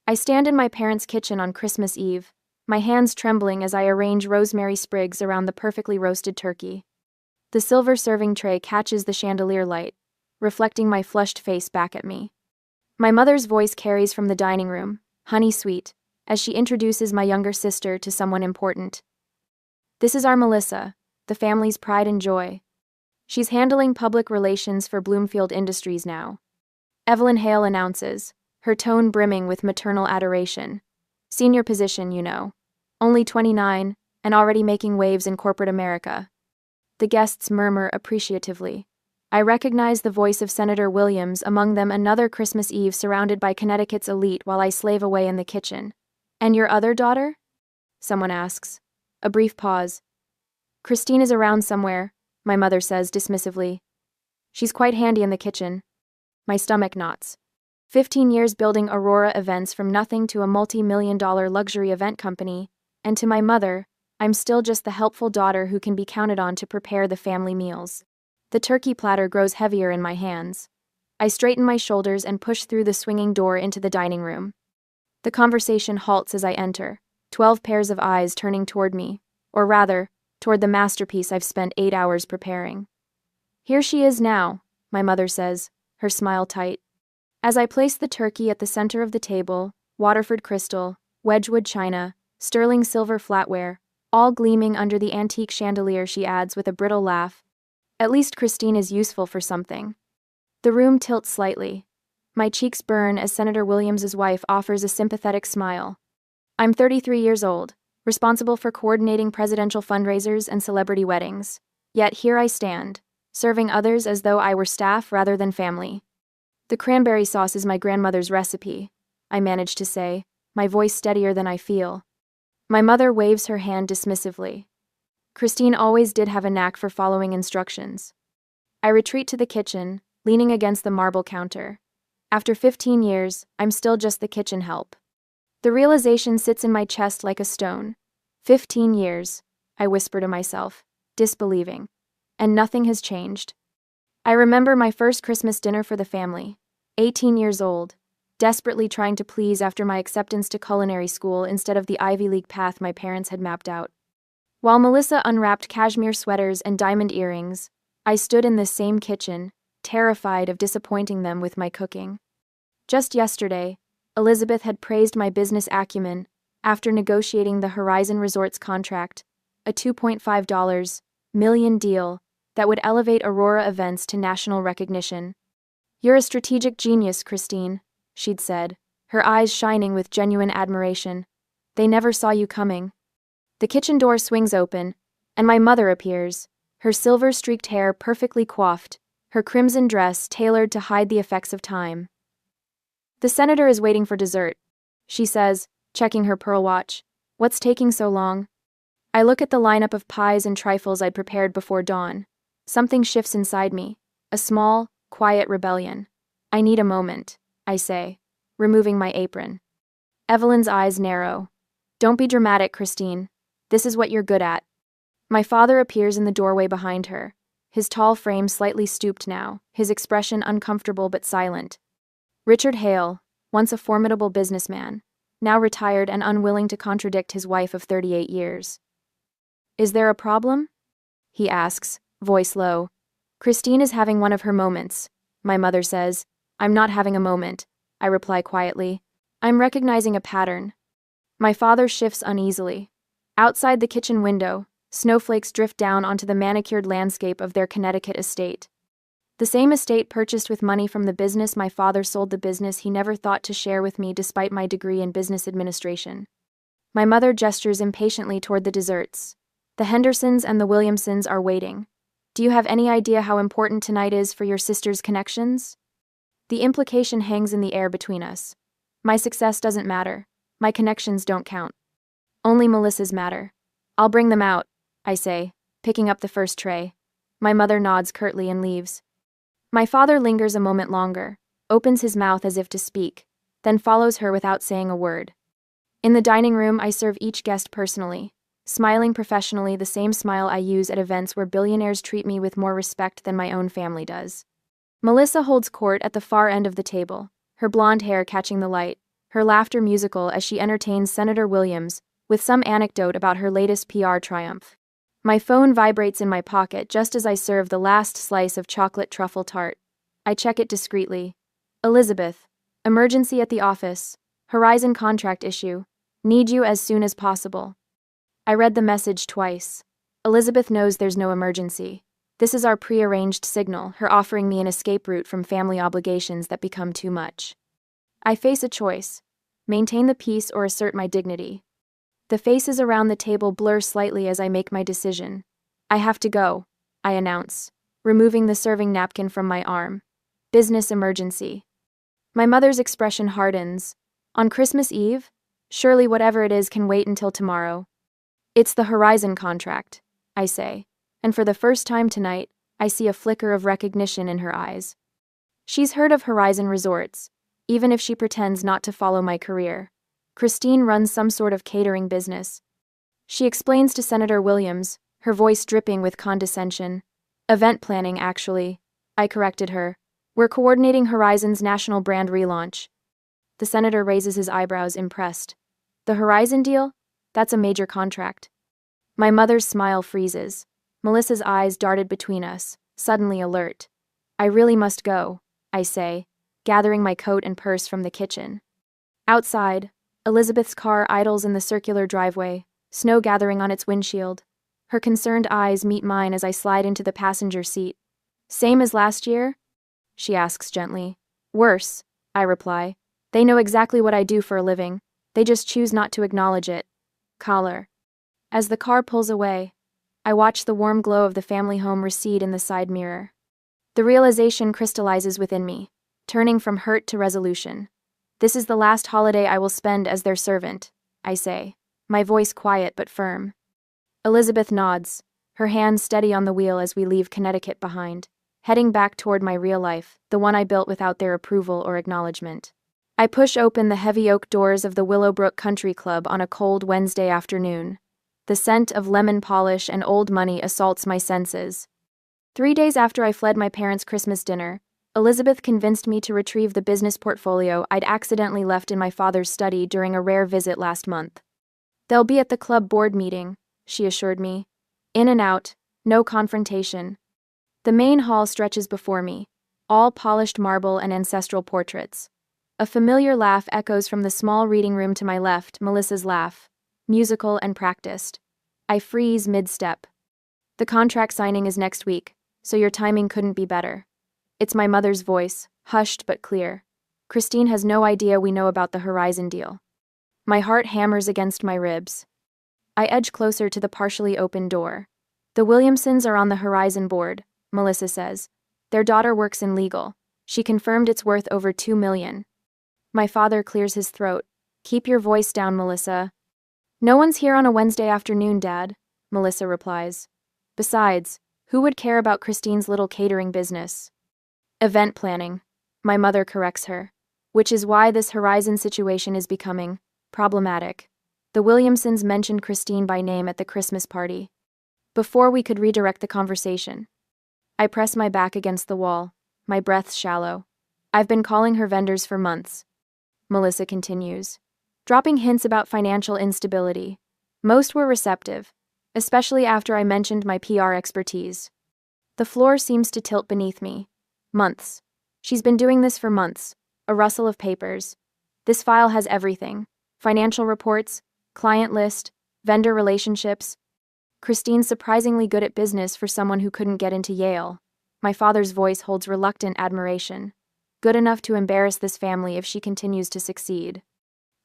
I stand in my parents' kitchen on Christmas Eve, my hands trembling as I arrange rosemary sprigs around the perfectly roasted turkey. The silver serving tray catches the chandelier light, reflecting my flushed face back at me. My mother's voice carries from the dining room, honey sweet, as she introduces my younger sister to someone important. This is our Melissa, the family's pride and joy. She's handling public relations for Bloomfield Industries now. Evelyn Hale announces, her tone brimming with maternal adoration. Senior position, you know. Only 29, and already making waves in corporate America. The guests murmur appreciatively. I recognize the voice of Senator Williams, among them another Christmas Eve surrounded by Connecticut's elite while I slave away in the kitchen. And your other daughter? Someone asks. A brief pause. Christine is around somewhere, my mother says dismissively. She's quite handy in the kitchen. My stomach knots. 15 years building Aurora events from nothing to a multi-million-dollar luxury event company, and to my mother, I'm still just the helpful daughter who can be counted on to prepare the family meals. The turkey platter grows heavier in my hands. I straighten my shoulders and push through the swinging door into the dining room. The conversation halts as I enter, 12 pairs of eyes turning toward me, or rather, toward the masterpiece I've spent 8 hours preparing. Here she is now, my mother says, her smile tight. As I place the turkey at the center of the table, Waterford crystal, Wedgwood china, sterling silver flatware, all gleaming under the antique chandelier, she adds with a brittle laugh, at least Christine is useful for something. The room tilts slightly. My cheeks burn as Senator Williams's wife offers a sympathetic smile. I'm 33 years old, responsible for coordinating presidential fundraisers and celebrity weddings. Yet here I stand, serving others as though I were staff rather than family. The cranberry sauce is my grandmother's recipe, I manage to say, my voice steadier than I feel. My mother waves her hand dismissively. Christine always did have a knack for following instructions. I retreat to the kitchen, leaning against the marble counter. After 15 years, I'm still just the kitchen help. The realization sits in my chest like a stone. 15 years, I whisper to myself, disbelieving. And nothing has changed. I remember my first Christmas dinner for the family, 18 years old, desperately trying to please after my acceptance to culinary school instead of the Ivy League path my parents had mapped out. While Melissa unwrapped cashmere sweaters and diamond earrings, I stood in this same kitchen, terrified of disappointing them with my cooking. Just yesterday, Elizabeth had praised my business acumen after negotiating the Horizon Resorts contract, a $2.5 million deal that would elevate Aurora events to national recognition. You're a strategic genius, Christine, she'd said, her eyes shining with genuine admiration. They never saw you coming. The kitchen door swings open, and my mother appears, her silver-streaked hair perfectly coiffed, her crimson dress tailored to hide the effects of time. The senator is waiting for dessert, she says, checking her pearl watch. What's taking so long? I look at the lineup of pies and trifles I'd prepared before dawn. Something shifts inside me, a small, quiet rebellion. I need a moment, I say, removing my apron. Evelyn's eyes narrow. Don't be dramatic, Christine. This is what you're good at. My father appears in the doorway behind her, his tall frame slightly stooped now, his expression uncomfortable but silent. Richard Hale, once a formidable businessman, now retired and unwilling to contradict his wife of 38 years. Is there a problem? He asks, voice low. Christine is having one of her moments, my mother says. I'm not having a moment, I reply quietly. I'm recognizing a pattern. My father shifts uneasily. Outside the kitchen window, snowflakes drift down onto the manicured landscape of their Connecticut estate. The same estate purchased with money from the business my father sold, the business he never thought to share with me despite my degree in business administration. My mother gestures impatiently toward the desserts. The Hendersons and the Williamsons are waiting. Do you have any idea how important tonight is for your sister's connections? The implication hangs in the air between us. My success doesn't matter. My connections don't count. Only Melissa's matter. I'll bring them out, I say, picking up the first tray. My mother nods curtly and leaves. My father lingers a moment longer, opens his mouth as if to speak, then follows her without saying a word. In the dining room, I serve each guest personally, smiling professionally, the same smile I use at events where billionaires treat me with more respect than my own family does. Melissa holds court at the far end of the table, her blonde hair catching the light, her laughter musical as she entertains Senator Williams with some anecdote about her latest PR triumph. My phone vibrates in my pocket just as I serve the last slice of chocolate truffle tart. I check it discreetly. Elizabeth, emergency at the office. Horizon contract issue. Need you as soon as possible. I read the message twice. Elizabeth knows there's no emergency. This is our prearranged signal, her offering me an escape route from family obligations that become too much. I face a choice: maintain the peace or assert my dignity. The faces around the table blur slightly as I make my decision. I have to go, I announce, removing the serving napkin from my arm. Business emergency. My mother's expression hardens. On Christmas Eve? Surely whatever it is can wait until tomorrow. It's the Horizon contract, I say, and for the first time tonight, I see a flicker of recognition in her eyes. She's heard of Horizon Resorts, even if she pretends not to follow my career. Christine runs some sort of catering business. She explains to Senator Williams, her voice dripping with condescension. Event planning, actually. I corrected her. We're coordinating Horizon's national brand relaunch. The senator raises his eyebrows, impressed. The Horizon deal? That's a major contract. My mother's smile freezes. Melissa's eyes darted between us, suddenly alert. I really must go, I say, gathering my coat and purse from the kitchen. Outside, Elizabeth's car idles in the circular driveway, snow gathering on its windshield. Her concerned eyes meet mine as I slide into the passenger seat. Same as last year? She asks gently. Worse, I reply. They know exactly what I do for a living. They just choose not to acknowledge it. Collar. As the car pulls away, I watch the warm glow of the family home recede in the side mirror. The realization crystallizes within me, turning from hurt to resolution. This is the last holiday I will spend as their servant, I say, my voice quiet but firm. Elizabeth nods, her hand steady on the wheel as we leave Connecticut behind, heading back toward my real life, the one I built without their approval or acknowledgement. I push open the heavy oak doors of the Willowbrook Country Club on a cold Wednesday afternoon. The scent of lemon polish and old money assaults my senses. 3 days after I fled my parents' Christmas dinner, Elizabeth convinced me to retrieve the business portfolio I'd accidentally left in my father's study during a rare visit last month. They'll be at the club board meeting, she assured me. In and out, no confrontation. The main hall stretches before me, all polished marble and ancestral portraits. A familiar laugh echoes from the small reading room to my left, Melissa's laugh, musical and practiced. I freeze mid-step. The contract signing is next week, so your timing couldn't be better. It's my mother's voice, hushed but clear. Christine has no idea we know about the Horizon deal. My heart hammers against my ribs. I edge closer to the partially open door. The Williamsons are on the Horizon board, Melissa says. Their daughter works in legal. She confirmed it's worth over $2 million. My father clears his throat. Keep your voice down, Melissa. No one's here on a Wednesday afternoon, Dad, Melissa replies. Besides, who would care about Christine's little catering business? Event planning, my mother corrects her, which is why this Horizon situation is becoming problematic. The Williamsons mentioned Christine by name at the Christmas party. Before we could redirect the conversation, I press my back against the wall, my breath shallow. I've been calling her vendors for months, Melissa continues, dropping hints about financial instability. Most were receptive, especially after I mentioned my PR expertise. The floor seems to tilt beneath me. Months. She's been doing this for months. A rustle of papers. This file has everything. Financial reports, client list, vendor relationships. Christine's surprisingly good at business for someone who couldn't get into Yale. My father's voice holds reluctant admiration. Good enough to embarrass this family if she continues to succeed.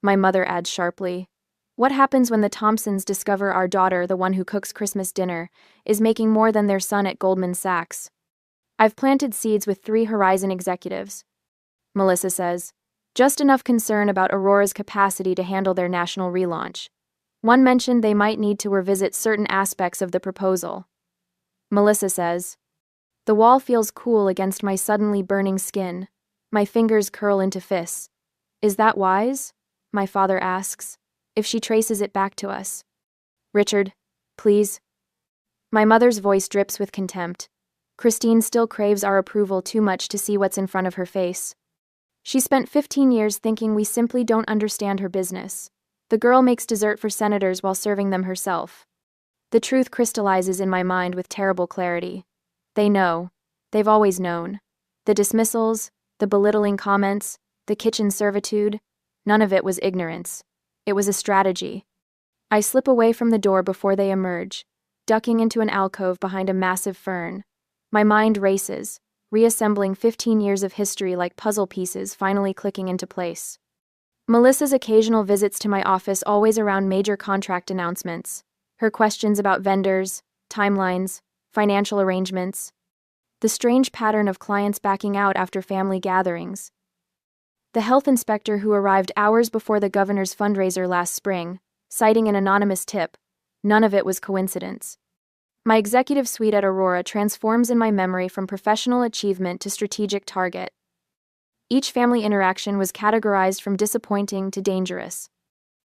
My mother adds sharply, what happens when the Thompsons discover our daughter, the one who cooks Christmas dinner, is making more than their son at Goldman Sachs? I've planted seeds with 3 Horizon executives, Melissa says, just enough concern about Aurora's capacity to handle their national relaunch. One mentioned they might need to revisit certain aspects of the proposal. Melissa says, the wall feels cool against my suddenly burning skin. My fingers curl into fists. Is that wise? My father asks, if she traces it back to us. Richard, please. My mother's voice drips with contempt. Christine still craves our approval too much to see what's in front of her face. She spent 15 years thinking we simply don't understand her business. The girl makes dessert for senators while serving them herself. The truth crystallizes in my mind with terrible clarity. They know. They've always known. The dismissals, the belittling comments, the kitchen servitude, none of it was ignorance. It was a strategy. I slip away from the door before they emerge, ducking into an alcove behind a massive fern. My mind races, reassembling 15 years of history like puzzle pieces finally clicking into place. Melissa's occasional visits to my office always around major contract announcements. Her questions about vendors, timelines, financial arrangements. The strange pattern of clients backing out after family gatherings. The health inspector who arrived hours before the governor's fundraiser last spring, citing an anonymous tip. None of it was coincidence. My executive suite at Aurora transforms in my memory from professional achievement to strategic target. Each family interaction was categorized from disappointing to dangerous.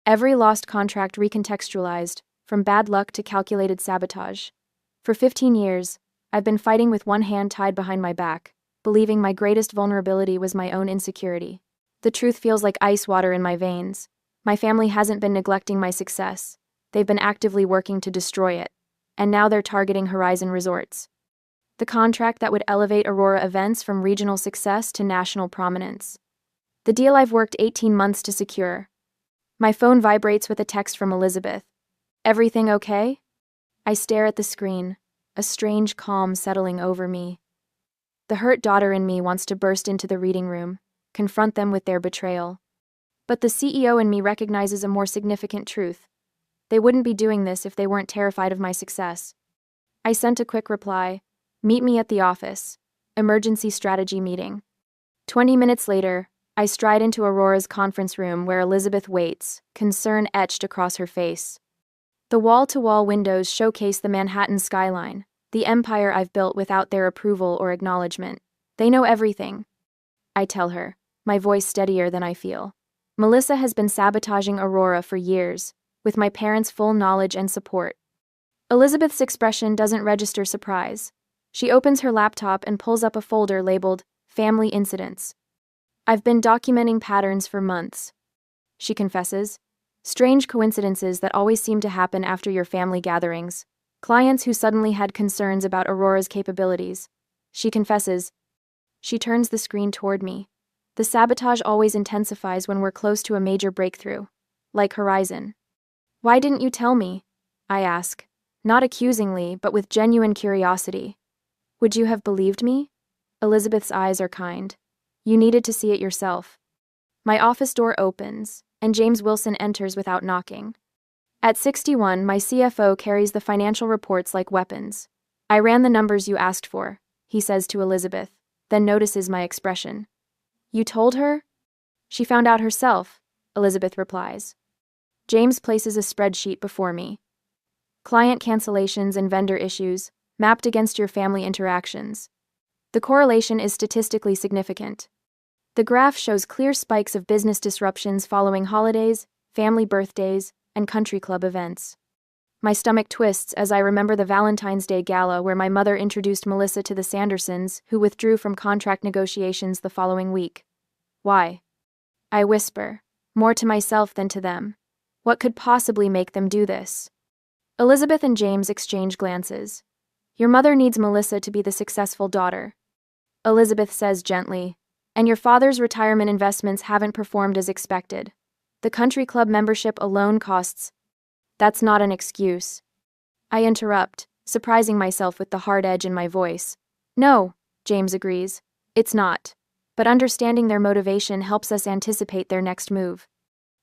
Every lost contract recontextualized, from bad luck to calculated sabotage. For 15 years, I've been fighting with one hand tied behind my back, believing my greatest vulnerability was my own insecurity. The truth feels like ice water in my veins. My family hasn't been neglecting my success. They've been actively working to destroy it. And now they're targeting Horizon Resorts. The contract that would elevate Aurora events from regional success to national prominence. The deal I've worked 18 months to secure. My phone vibrates with a text from Elizabeth. Everything okay? I stare at the screen, a strange calm settling over me. The hurt daughter in me wants to burst into the reading room, confront them with their betrayal. But the CEO in me recognizes a more significant truth. They wouldn't be doing this if they weren't terrified of my success. I sent a quick reply. Meet me at the office. Emergency strategy meeting. 20 minutes later, I stride into Aurora's conference room where Elizabeth waits, concern etched across her face. The wall-to-wall windows showcase the Manhattan skyline, the empire I've built without their approval or acknowledgement. They know everything. I tell her, my voice steadier than I feel. Melissa has been sabotaging Aurora for years, with my parents' full knowledge and support. Elizabeth's expression doesn't register surprise. She opens her laptop and pulls up a folder labeled Family Incidents. I've been documenting patterns for months. She confesses. Strange coincidences that always seem to happen after your family gatherings. Clients who suddenly had concerns about Aurora's capabilities. She confesses. She turns the screen toward me. The sabotage always intensifies when we're close to a major breakthrough. Like Horizon. Why didn't you tell me? I ask. Not accusingly, but with genuine curiosity. Would you have believed me? Elizabeth's eyes are kind. You needed to see it yourself. My office door opens, and James Wilson enters without knocking. At 61, my CFO carries the financial reports like weapons. I ran the numbers you asked for, he says to Elizabeth, then notices my expression. You told her? She found out herself, Elizabeth replies. James places a spreadsheet before me. Client cancellations and vendor issues, mapped against your family interactions. The correlation is statistically significant. The graph shows clear spikes of business disruptions following holidays, family birthdays, and country club events. My stomach twists as I remember the Valentine's Day gala where my mother introduced Melissa to the Sandersons, who withdrew from contract negotiations the following week. Why? I whisper, more to myself than to them. What could possibly make them do this? Elizabeth and James exchange glances. Your mother needs Melissa to be the successful daughter. Elizabeth says gently, and your father's retirement investments haven't performed as expected. The country club membership alone costs. That's not an excuse. I interrupt, surprising myself with the hard edge in my voice. No, James agrees. It's not. But understanding their motivation helps us anticipate their next move.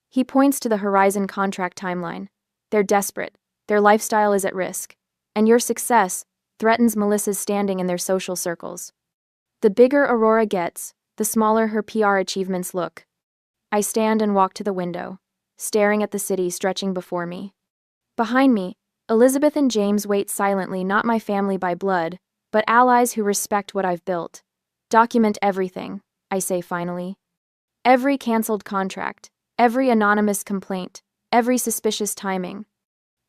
He points to the Horizon contract timeline. They're desperate. Their lifestyle is at risk. And your success threatens Melissa's standing in their social circles. The bigger Aurora gets, the smaller her PR achievements look. I stand and walk to the window, staring at the city stretching before me. Behind me, Elizabeth and James wait silently, not my family by blood, but allies who respect what I've built. Document everything, I say finally. Every canceled contract, every anonymous complaint, every suspicious timing.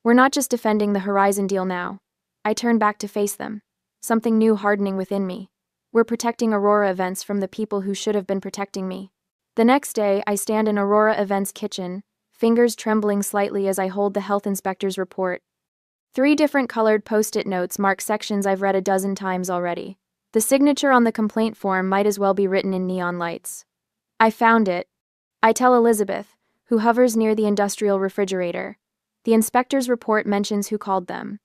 We're not just defending the Horizon deal now. I turn back to face them, something new hardening within me. We're protecting Aurora Events from the people who should have been protecting me. The next day, I stand in Aurora Events' kitchen, fingers trembling slightly as I hold the health inspector's report. 3 different colored post-it notes mark sections I've read a dozen times already. The signature on the complaint form might as well be written in neon lights. I found it. I tell Elizabeth, who hovers near the industrial refrigerator. The inspector's report mentions who called them.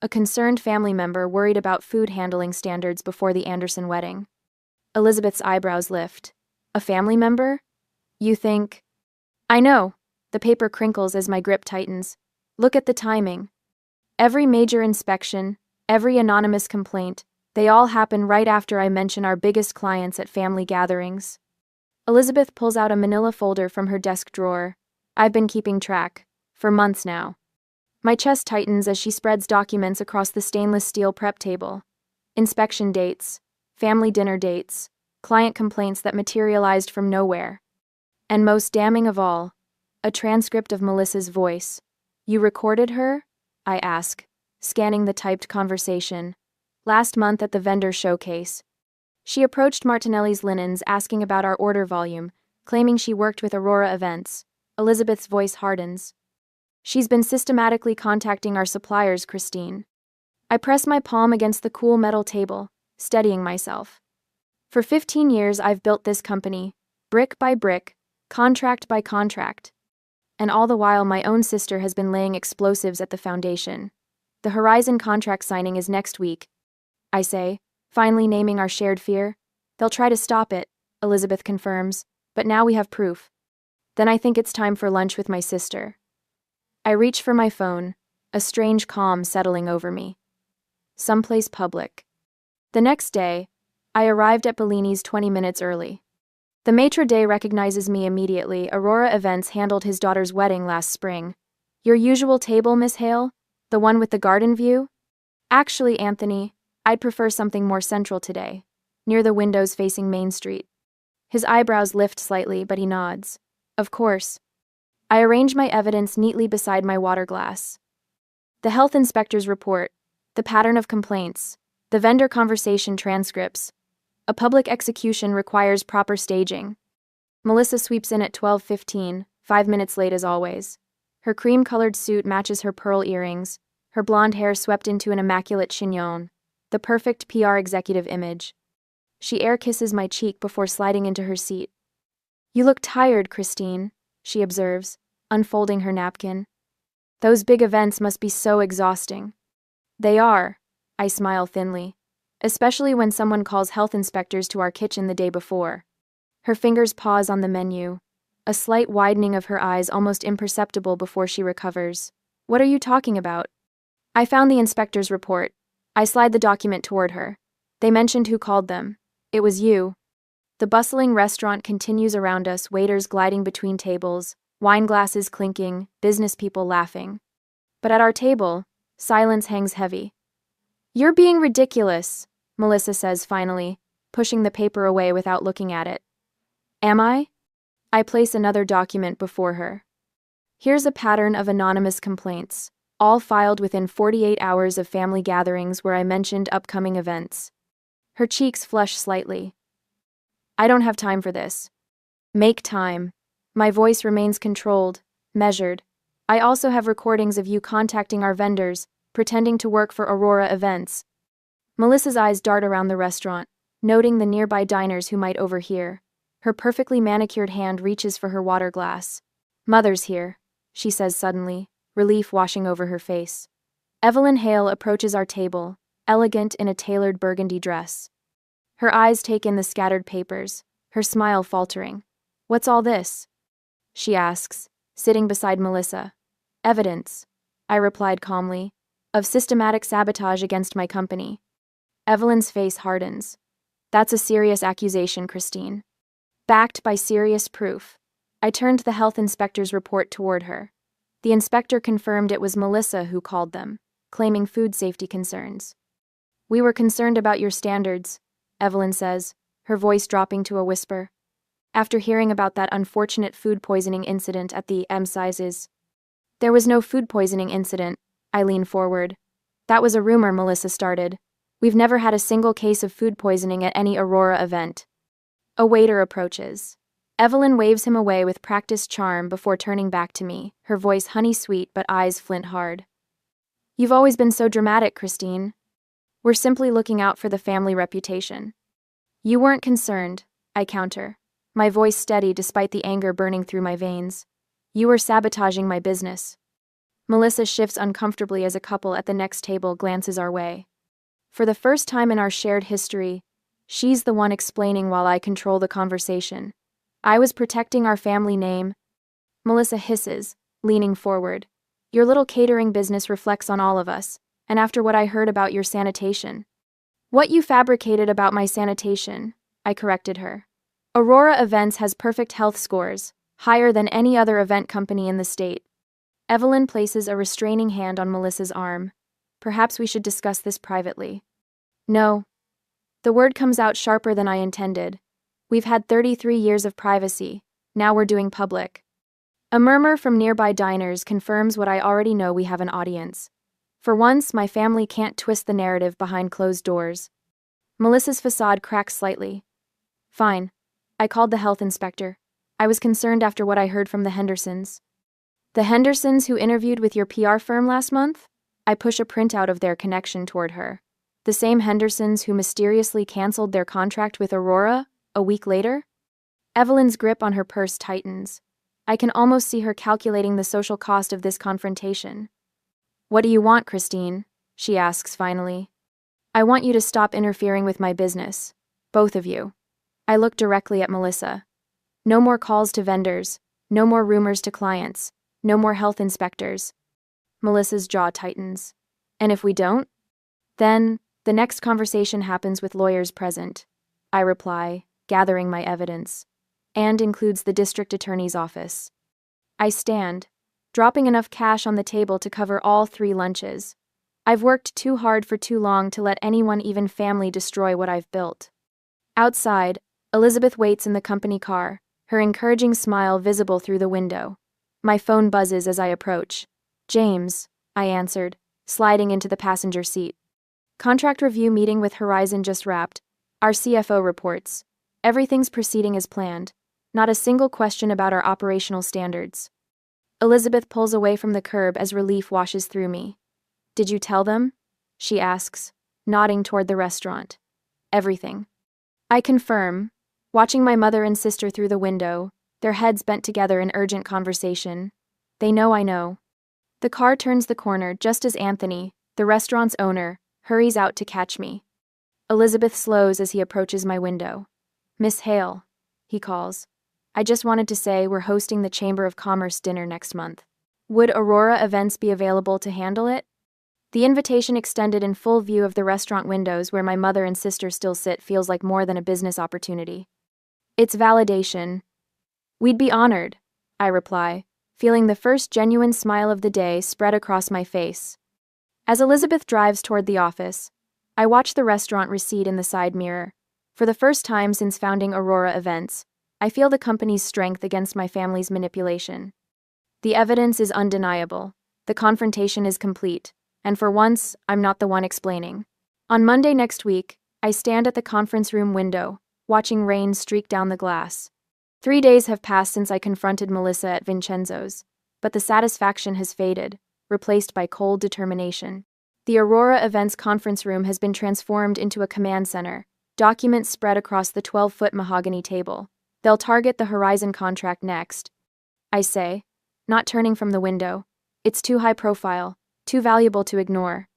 A concerned family member worried about food handling standards before the Anderson wedding. Elizabeth's eyebrows lift. A family member? You think? I know. The paper crinkles as my grip tightens. Look at the timing. Every major inspection, every anonymous complaint, they all happen right after I mention our biggest clients at family gatherings. Elizabeth pulls out a manila folder from her desk drawer. I've been keeping track. For months now. My chest tightens as she spreads documents across the stainless steel prep table. Inspection dates, family dinner dates, client complaints that materialized from nowhere. And most damning of all, a transcript of Melissa's voice. You recorded her? I ask, scanning the typed conversation. Last month at the vendor showcase. She approached Martinelli's Linens asking about our order volume, claiming she worked with Aurora Events. Elizabeth's voice hardens. She's been systematically contacting our suppliers, Christine. I press my palm against the cool metal table, steadying myself. For 15 years I've built this company, brick by brick, contract by contract. And all the while my own sister has been laying explosives at the foundation. The Horizon contract signing is next week, I say, finally naming our shared fear. They'll try to stop it, Elizabeth confirms, but now we have proof. Then I think it's time for lunch with my sister. I reach for my phone, a strange calm settling over me. Someplace public. The next day, I arrived at Bellini's 20 minutes early. The maitre d' recognizes me immediately. Aurora Events handled his daughter's wedding last spring. Your usual table, Miss Hale? The one with the garden view? Actually, Anthony, I'd prefer something more central today, near the windows facing Main Street. His eyebrows lift slightly, but he nods. Of course. I arrange my evidence neatly beside my water glass. The health inspector's report, the pattern of complaints, the vendor conversation transcripts. A public execution requires proper staging. Melissa sweeps in at 12:15, 5 minutes late as always. Her cream-colored suit matches her pearl earrings, her blonde hair swept into an immaculate chignon, the perfect PR executive image. She air kisses my cheek before sliding into her seat. You look tired, Christine, she observes, unfolding her napkin. Those big events must be so exhausting. They are, I smile thinly, especially when someone calls health inspectors to our kitchen the day before. Her fingers pause on the menu, a slight widening of her eyes almost imperceptible before she recovers. What are you talking about? I found the inspector's report. I slide the document toward her. They mentioned who called them. It was you. The bustling restaurant continues around us, waiters gliding between tables, wine glasses clinking, business people laughing. But at our table, silence hangs heavy. You're being ridiculous, Melissa says finally, pushing the paper away without looking at it. Am I? I place another document before her. Here's a pattern of anonymous complaints, all filed within 48 hours of family gatherings where I mentioned upcoming events. Her cheeks flush slightly. I don't have time for this. Make time. My voice remains controlled, measured. I also have recordings of you contacting our vendors, pretending to work for Aurora Events. Melissa's eyes dart around the restaurant, noting the nearby diners who might overhear. Her perfectly manicured hand reaches for her water glass. Mother's here, she says suddenly, relief washing over her face. Evelyn Hale approaches our table, elegant in a tailored burgundy dress. Her eyes take in the scattered papers, her smile faltering. What's all this? She asks, sitting beside Melissa. Evidence, I replied calmly, of systematic sabotage against my company. Evelyn's face hardens. That's a serious accusation, Christine. Backed by serious proof. I turned the health inspector's report toward her. The inspector confirmed it was Melissa who called them, claiming food safety concerns. We were concerned about your standards, Evelyn says, her voice dropping to a whisper. After hearing about that unfortunate food poisoning incident at the M sizes. There was no food poisoning incident, I lean forward. That was a rumor Melissa started. We've never had a single case of food poisoning at any Aurora event. A waiter approaches. Evelyn waves him away with practiced charm before turning back to me, her voice honey-sweet but eyes flint-hard. You've always been so dramatic, Christine. We're simply looking out for the family reputation. You weren't concerned, I counter, my voice steady despite the anger burning through my veins. You were sabotaging my business. Melissa shifts uncomfortably as a couple at the next table glances our way. For the first time in our shared history, she's the one explaining while I control the conversation. I was protecting our family name. Melissa hisses, leaning forward. Your little catering business reflects on all of us, and after what I heard about your sanitation. What you fabricated about my sanitation, I corrected her. Aurora Events has perfect health scores, higher than any other event company in the state. Evelyn places a restraining hand on Melissa's arm. Perhaps we should discuss this privately. No. The word comes out sharper than I intended. We've had 33 years of privacy, now we're doing public. A murmur from nearby diners confirms what I already know: we have an audience. For once, my family can't twist the narrative behind closed doors. Melissa's facade cracks slightly. Fine. I called the health inspector. I was concerned after what I heard from the Hendersons. The Hendersons who interviewed with your PR firm last month? I push a printout of their connection toward her. The same Hendersons who mysteriously canceled their contract with Aurora a week later? Evelyn's grip on her purse tightens. I can almost see her calculating the social cost of this confrontation. What do you want, Christine? She asks finally. I want you to stop interfering with my business. Both of you. I look directly at Melissa. No more calls to vendors. No more rumors to clients. No more health inspectors. Melissa's jaw tightens. And if we don't? Then, the next conversation happens with lawyers present. I reply, gathering my evidence. And includes the district attorney's office. I stand, dropping enough cash on the table to cover all 3 lunches. I've worked too hard for too long to let anyone, even family, destroy what I've built. Outside, Elizabeth waits in the company car, her encouraging smile visible through the window. My phone buzzes as I approach. James, I answered, sliding into the passenger seat. Contract review meeting with Horizon just wrapped. Our CFO reports. Everything's proceeding as planned. Not a single question about our operational standards. Elizabeth pulls away from the curb as relief washes through me. Did you tell them? She asks, nodding toward the restaurant. Everything. I confirm, watching my mother and sister through the window, their heads bent together in urgent conversation. They know I know. The car turns the corner just as Anthony, the restaurant's owner, hurries out to catch me. Elizabeth slows as he approaches my window. Miss Hale, he calls. I just wanted to say we're hosting the Chamber of Commerce dinner next month. Would Aurora Events be available to handle it? The invitation extended in full view of the restaurant windows where my mother and sister still sit feels like more than a business opportunity. It's validation. We'd be honored, I reply, feeling the first genuine smile of the day spread across my face. As Elizabeth drives toward the office, I watch the restaurant recede in the side mirror. For the first time since founding Aurora Events, I feel the company's strength against my family's manipulation. The evidence is undeniable. The confrontation is complete. And for once, I'm not the one explaining. On Monday next week, I stand at the conference room window, watching rain streak down the glass. 3 days have passed since I confronted Melissa at Vincenzo's, but the satisfaction has faded, replaced by cold determination. The Aurora Events conference room has been transformed into a command center, documents spread across the 12-foot mahogany table. They'll target the Horizon contract next. I say, not turning from the window. It's too high profile. Too valuable to ignore.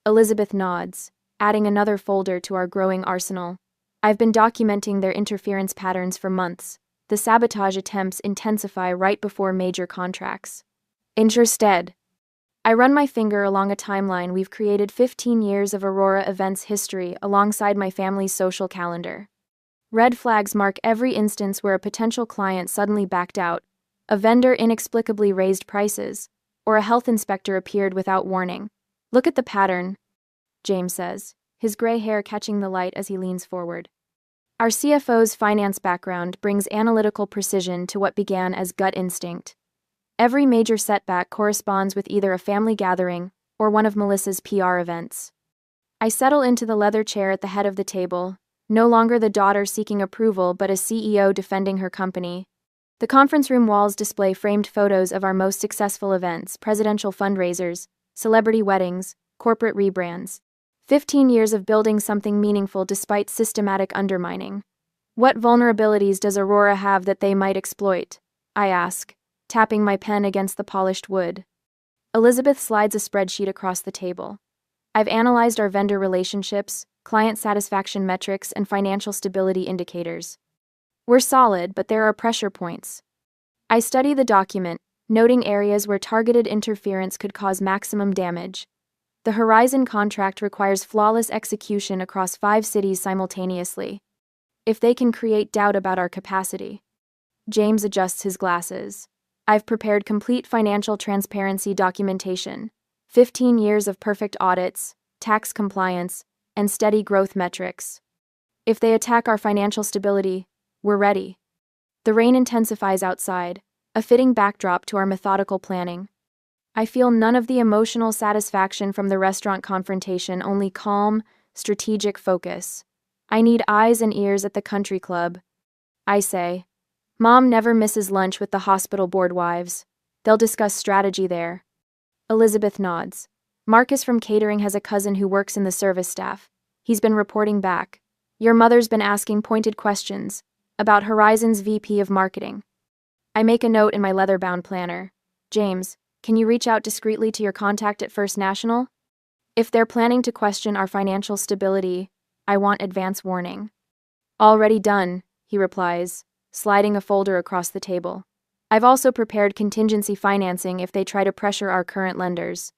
Elizabeth nods, adding another folder to our growing arsenal. I've been documenting their interference patterns for months. The sabotage attempts intensify right before major contracts. Instead, I run my finger along a timeline we've created: 15 years of Aurora Events history alongside my family's social calendar. Red flags mark every instance where a potential client suddenly backed out, a vendor inexplicably raised prices, or a health inspector appeared without warning. Look at the pattern, James says, his gray hair catching the light as he leans forward. Our CFO's finance background brings analytical precision to what began as gut instinct. Every major setback corresponds with either a family gathering or one of Melissa's PR events. I settle into the leather chair at the head of the table, no longer the daughter seeking approval but a CEO defending her company. The conference room walls display framed photos of our most successful events, presidential fundraisers, celebrity weddings, corporate rebrands. 15 years of building something meaningful despite systematic undermining. What vulnerabilities does Aurora have that they might exploit? I ask, tapping my pen against the polished wood. Elizabeth slides a spreadsheet across the table. I've analyzed our vendor relationships, client satisfaction metrics, and financial stability indicators. We're solid, but there are pressure points. I study the document, noting areas where targeted interference could cause maximum damage. The Horizon contract requires flawless execution across 5 cities simultaneously. If they can create doubt about our capacity. James adjusts his glasses. I've prepared complete financial transparency documentation, 15 years of perfect audits, tax compliance, and steady growth metrics. If they attack our financial stability, we're ready. The rain intensifies outside, a fitting backdrop to our methodical planning. I feel none of the emotional satisfaction from the restaurant confrontation, only calm, strategic focus. I need eyes and ears at the country club. I say, Mom never misses lunch with the hospital board wives. They'll discuss strategy there. Elizabeth nods. Marcus from catering has a cousin who works in the service staff. He's been reporting back. Your mother's been asking pointed questions about Horizon's VP of marketing. I make a note in my leather-bound planner. James, can you reach out discreetly to your contact at First National? If they're planning to question our financial stability, I want advance warning. Already done, he replies, sliding a folder across the table. I've also prepared contingency financing if they try to pressure our current lenders.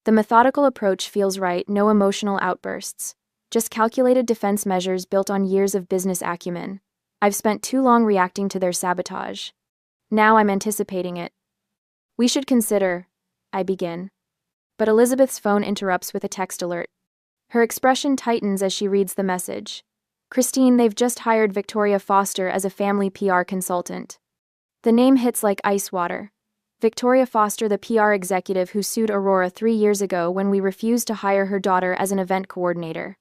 The methodical approach feels right, no emotional outbursts. Just calculated defense measures built on years of business acumen. I've spent too long reacting to their sabotage. Now I'm anticipating it. We should consider, I begin. But Elizabeth's phone interrupts with a text alert. Her expression tightens as she reads the message. Christine, they've just hired Victoria Foster as a family PR consultant. The name hits like ice water. Victoria Foster, the PR executive who sued Aurora 3 years ago when we refused to hire her daughter as an event coordinator.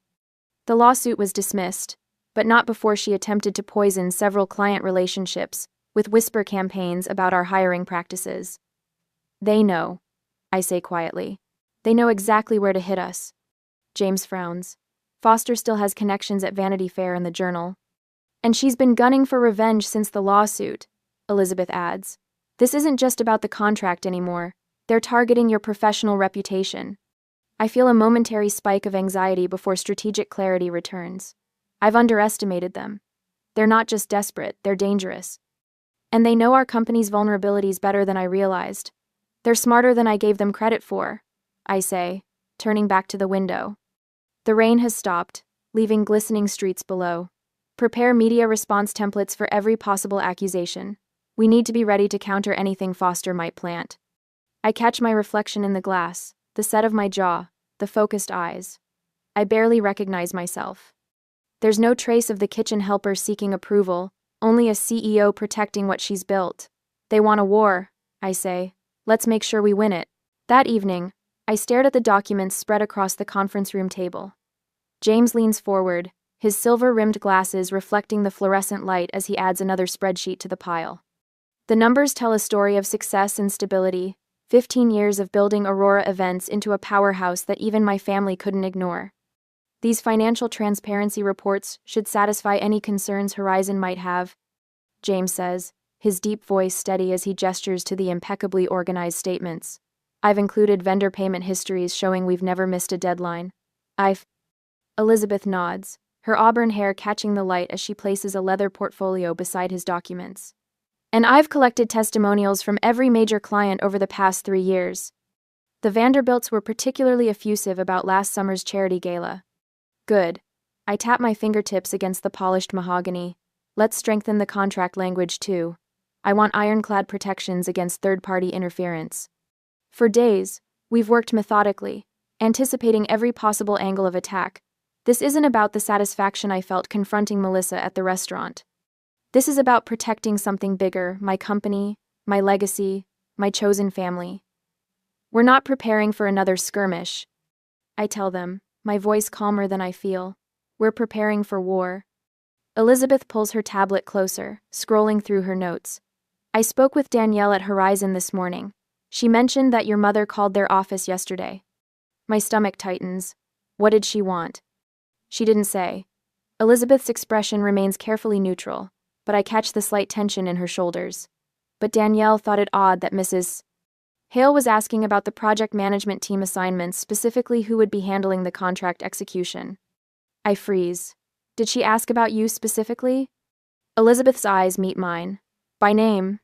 The lawsuit was dismissed, but not before she attempted to poison several client relationships with whisper campaigns about our hiring practices. They know, I say quietly. They know exactly where to hit us. James frowns. Foster still has connections at Vanity Fair and the Journal. And she's been gunning for revenge since the lawsuit, Elizabeth adds. This isn't just about the contract anymore. They're targeting your professional reputation. I feel a momentary spike of anxiety before strategic clarity returns. I've underestimated them. They're not just desperate, they're dangerous. And they know our company's vulnerabilities better than I realized. They're smarter than I gave them credit for, I say, turning back to the window. The rain has stopped, leaving glistening streets below. Prepare media response templates for every possible accusation. We need to be ready to counter anything Foster might plant. I catch my reflection in the glass, the set of my jaw, the focused eyes. I barely recognize myself. There's no trace of the kitchen helper seeking approval, only a CEO protecting what she's built. They want a war, I say. Let's make sure we win it. That evening, I stared at the documents spread across the conference room table. James leans forward, his silver-rimmed glasses reflecting the fluorescent light as he adds another spreadsheet to the pile. The numbers tell a story of success and stability, 15 years of building Aurora events into a powerhouse that even my family couldn't ignore. These financial transparency reports should satisfy any concerns Horizon might have, James says, his deep voice steady as he gestures to the impeccably organized statements. I've included vendor payment histories showing we've never missed a deadline. Elizabeth nods, her auburn hair catching the light as she places a leather portfolio beside his documents. And I've collected testimonials from every major client over the past 3 years. The Vanderbilts were particularly effusive about last summer's charity gala. Good. I tap my fingertips against the polished mahogany. Let's strengthen the contract language too. I want ironclad protections against third-party interference. For days, we've worked methodically, anticipating every possible angle of attack. This isn't about the satisfaction I felt confronting Melissa at the restaurant. This is about protecting something bigger, my company, my legacy, my chosen family. We're not preparing for another skirmish, I tell them, my voice calmer than I feel. We're preparing for war. Elizabeth pulls her tablet closer, scrolling through her notes. I spoke with Danielle at Horizon this morning. She mentioned that your mother called their office yesterday. My stomach tightens. What did she want? She didn't say. Elizabeth's expression remains carefully neutral, but I catch the slight tension in her shoulders. But Danielle thought it odd that Mrs. Hale was asking about the project management team assignments, specifically who would be handling the contract execution. I freeze. Did she ask about you specifically? Elizabeth's eyes meet mine. By name.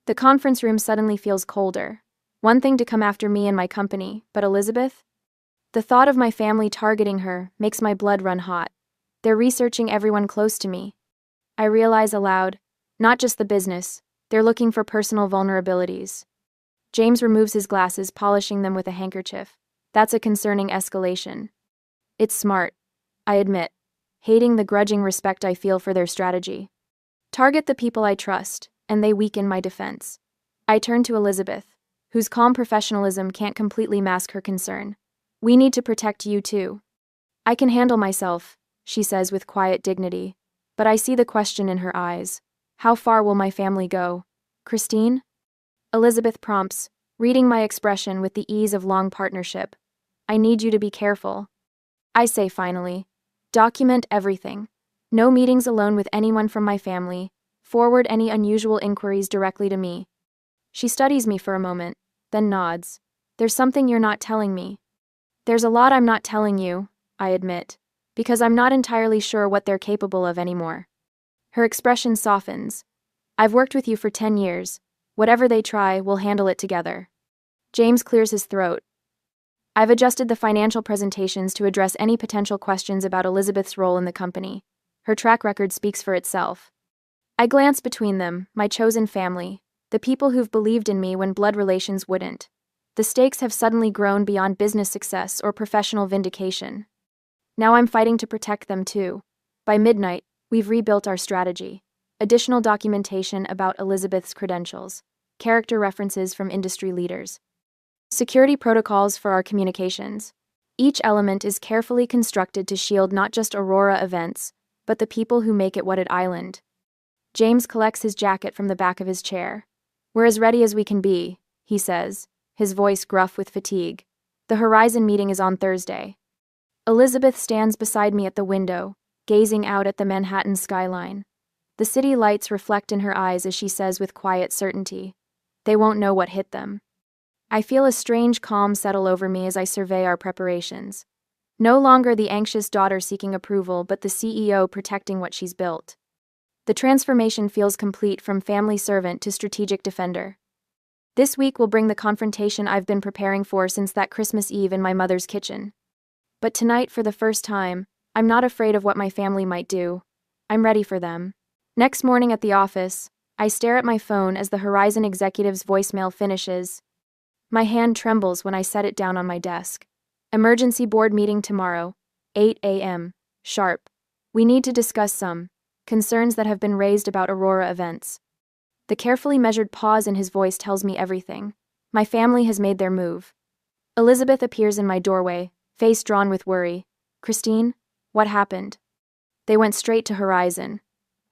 The conference room suddenly feels colder. One thing to come after me and my company, but Elizabeth? The thought of my family targeting her makes my blood run hot. They're researching everyone close to me. I realize aloud, not just the business, they're looking for personal vulnerabilities. James removes his glasses, polishing them with a handkerchief. That's a concerning escalation. It's smart, I admit, hating the grudging respect I feel for their strategy. Target the people I trust, and they weaken my defense. I turn to Elizabeth, whose calm professionalism can't completely mask her concern. We need to protect you too. I can handle myself, she says with quiet dignity, but I see the question in her eyes. How far will my family go? Christine? Elizabeth prompts, reading my expression with the ease of long partnership. I need you to be careful. I say finally, document everything. No meetings alone with anyone from my family. Forward any unusual inquiries directly to me. She studies me for a moment, then nods. There's something you're not telling me. There's a lot I'm not telling you, I admit, because I'm not entirely sure what they're capable of anymore. Her expression softens. I've worked with you for 10 years. Whatever they try, we'll handle it together. James clears his throat. I've adjusted the financial presentations to address any potential questions about Elizabeth's role in the company. Her track record speaks for itself. I glance between them, my chosen family, the people who've believed in me when blood relations wouldn't. The stakes have suddenly grown beyond business success or professional vindication. Now I'm fighting to protect them too. By midnight, we've rebuilt our strategy. Additional documentation about Elizabeth's credentials. Character references from industry leaders. Security protocols for our communications. Each element is carefully constructed to shield not just Aurora events, but the people who make it what it island. James collects his jacket from the back of his chair. We're as ready as we can be, he says, his voice gruff with fatigue. The Horizon meeting is on Thursday. Elizabeth stands beside me at the window, gazing out at the Manhattan skyline. The city lights reflect in her eyes as she says with quiet certainty, they won't know what hit them. I feel a strange calm settle over me as I survey our preparations. No longer the anxious daughter seeking approval, but the CEO protecting what she's built. The transformation feels complete from family servant to strategic defender. This week will bring the confrontation I've been preparing for since that Christmas Eve in my mother's kitchen. But tonight, for the first time, I'm not afraid of what my family might do. I'm ready for them. Next morning at the office, I stare at my phone as the Horizon executive's voicemail finishes. My hand trembles when I set it down on my desk. Emergency board meeting tomorrow, 8 a.m. sharp. We need to discuss some concerns that have been raised about Aurora events. The carefully measured pause in his voice tells me everything. My family has made their move. Elizabeth appears in my doorway, face drawn with worry. Christine, what happened? They went straight to Horizon.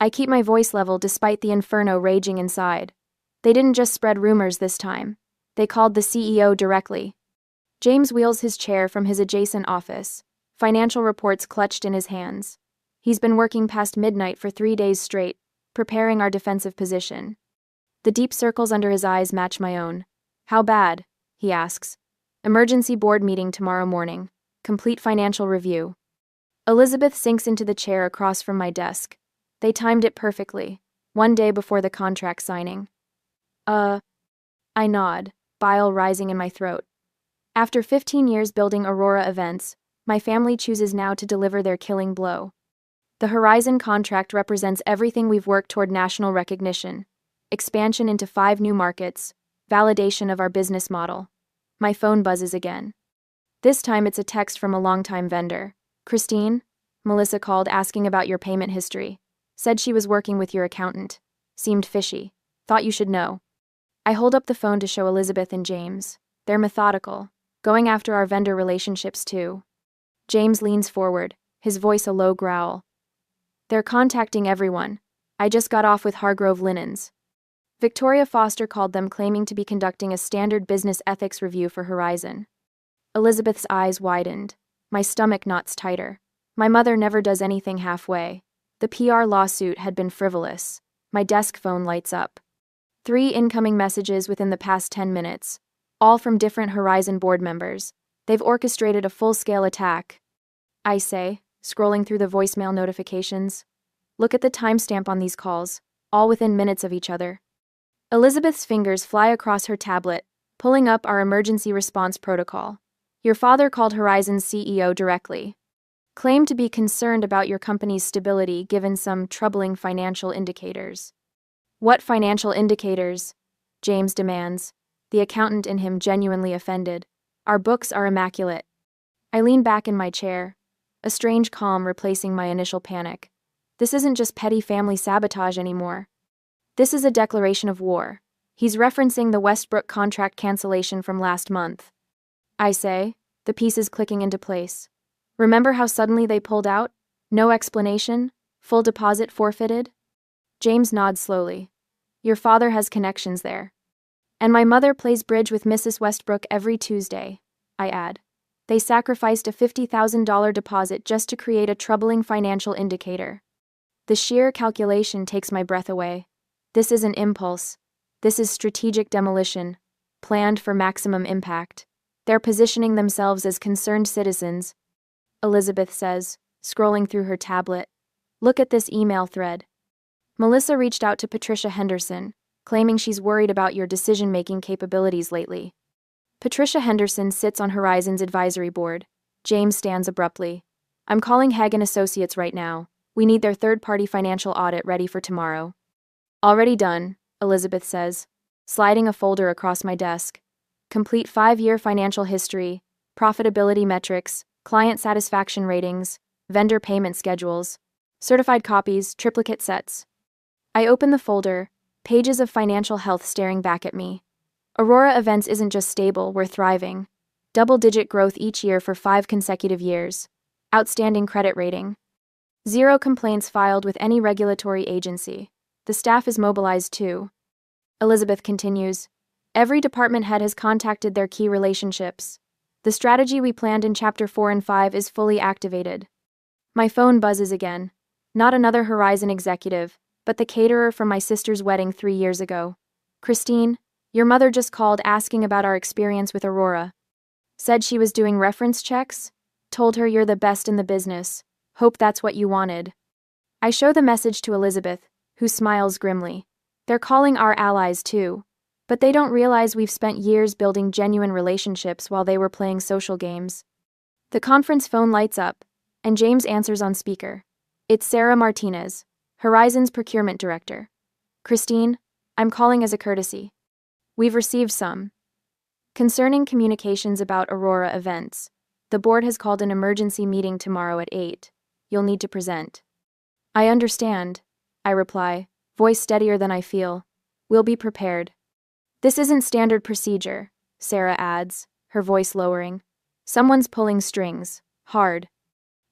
I keep my voice level despite the inferno raging inside. They didn't just spread rumors this time. They called the CEO directly. James wheels his chair from his adjacent office, financial reports clutched in his hands. He's been working past midnight for 3 days straight, preparing our defensive position. The deep circles under his eyes match my own. How bad? He asks. Emergency board meeting tomorrow morning. Complete financial review. Elizabeth sinks into the chair across from my desk. They timed it perfectly, 1 day before the contract signing. I nod, bile rising in my throat. After 15 years building Aurora events, my family chooses now to deliver their killing blow. The Horizon contract represents everything we've worked toward: national recognition, expansion into 5 new markets, validation of our business model. My phone buzzes again. This time it's a text from a longtime vendor. Christine? Melissa called asking about your payment history. Said she was working with your accountant. Seemed fishy. Thought you should know. I hold up the phone to show Elizabeth and James. They're methodical, going after our vendor relationships too. James leans forward, his voice a low growl. They're contacting everyone. I just got off with Hargrove Linens. Victoria Foster called them, claiming to be conducting a standard business ethics review for Horizon. Elizabeth's eyes widened. My stomach knots tighter. My mother never does anything halfway. The PR lawsuit had been frivolous. My desk phone lights up. 3 incoming messages within the past 10 minutes, all from different Horizon board members. They've orchestrated a full-scale attack. I say, scrolling through the voicemail notifications. Look at the timestamp on these calls, all within minutes of each other. Elizabeth's fingers fly across her tablet, pulling up our emergency response protocol. Your father called Horizon's CEO directly. Claimed to be concerned about your company's stability given some troubling financial indicators. What financial indicators? James demands, the accountant in him genuinely offended. Our books are immaculate. I lean back in my chair, a strange calm replacing my initial panic. This isn't just petty family sabotage anymore. This is a declaration of war. He's referencing the Westbrook contract cancellation from last month. I say, the pieces clicking into place. Remember how suddenly they pulled out? No explanation? Full deposit forfeited? James nods slowly. Your father has connections there. And my mother plays bridge with Mrs. Westbrook every Tuesday, I add. They sacrificed a $50,000 deposit just to create a troubling financial indicator. The sheer calculation takes my breath away. This isn't impulse. This is strategic demolition, planned for maximum impact. They're positioning themselves as concerned citizens. Elizabeth says, scrolling through her tablet. Look at this email thread. Melissa reached out to Patricia Henderson, claiming she's worried about your decision-making capabilities lately. Patricia Henderson sits on Horizon's advisory board. James stands abruptly. I'm calling Hale and Associates right now. We need their third-party financial audit ready for tomorrow. Already done, Elizabeth says, sliding a folder across my desk. Complete 5-year financial history, profitability metrics, client satisfaction ratings, vendor payment schedules, certified copies, triplicate sets. I open the folder, pages of financial health staring back at me. Aurora Events isn't just stable, we're thriving. Double-digit growth each year for 5 consecutive years. Outstanding credit rating. 0 complaints filed with any regulatory agency. The staff is mobilized too. Elizabeth continues. Every department head has contacted their key relationships. The strategy we planned in Chapter 4 and 5 is fully activated. My phone buzzes again. Not another Horizon executive, but the caterer from my sister's wedding 3 years ago. Christine, your mother just called asking about our experience with Aurora. Said she was doing reference checks? Told her you're the best in the business. Hope that's what you wanted. I show the message to Elizabeth, who smiles grimly. They're calling our allies too. But they don't realize we've spent years building genuine relationships while they were playing social games. The conference phone lights up, and James answers on speaker. It's Sarah Martinez, Horizon's procurement director. Christine, I'm calling as a courtesy. We've received some concerning communications about Aurora Events. The board has called an emergency meeting tomorrow at 8. You'll need to present. I understand, I reply, voice steadier than I feel. We'll be prepared. This isn't standard procedure, Sarah adds, her voice lowering. Someone's pulling strings, hard.